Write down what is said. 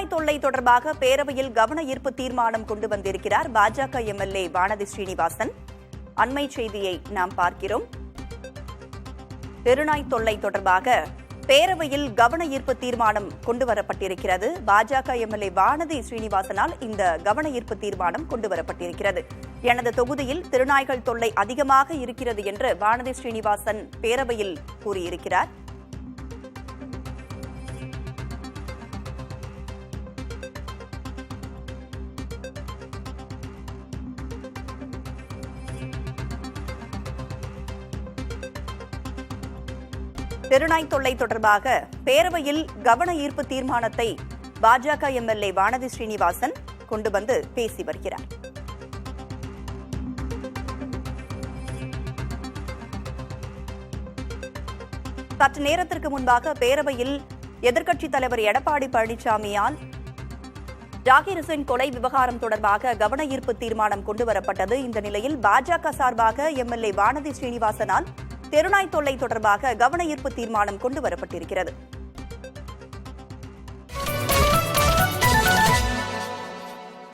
தெருநாய் தொல்லை தொடர்பாக பேரவையில் கவன ஈர்ப்பு தீர்மானம் கொண்டு வந்திருக்கிறார் பாஜக எம்எல்ஏ வானதி ஸ்ரீனிவாசன். அண்மை செய்தியை நாம் பார்க்கிறோம். தெருநாய் தொல்லை தொடர்பாக பேரவையில் கவன ஈர்ப்பு தீர்மானம் கொண்டுவரப்பட்டிருக்கிறது. பாஜக எம்எல்ஏ வானதி ஸ்ரீனிவாசனால் இந்த கவன ஈர்ப்பு தீர்மானம் கொண்டுவரப்பட்டிருக்கிறது. எனது தொகுதியில் திருநாய்கள் தொல்லை அதிகமாக இருக்கிறது என்று வானதி ஸ்ரீனிவாசன் பேரவையில் கூறியிருக்கிறார். தெருநாய் தொல்லை தொடர்பாக பேரவையில் கவன ஈர்ப்பு தீர்மானத்தை பாஜக எம்எல்ஏ வானதி ஸ்ரீனிவாசன் கொண்டு வந்து பேசி வருகிறார். சற்று நேரத்திற்கு முன்பாக பேரவையில் எதிர்க்கட்சித் தலைவர் எடப்பாடி பழனிசாமியால் ஜாகிர் ஹுசைன் கொலை விவகாரம் தொடர்பாக கவன ஈர்ப்பு தீர்மானம் கொண்டுவரப்பட்டது. இந்த நிலையில் பாஜக சார்பாக எம்எல்ஏ வானதி ஸ்ரீனிவாசனால் தெருநாய் தொல்லை தொடர்பாக கவன ஈர்ப்பு தீர்மானம் கொண்டுவரப்பட்டிருக்கிறது.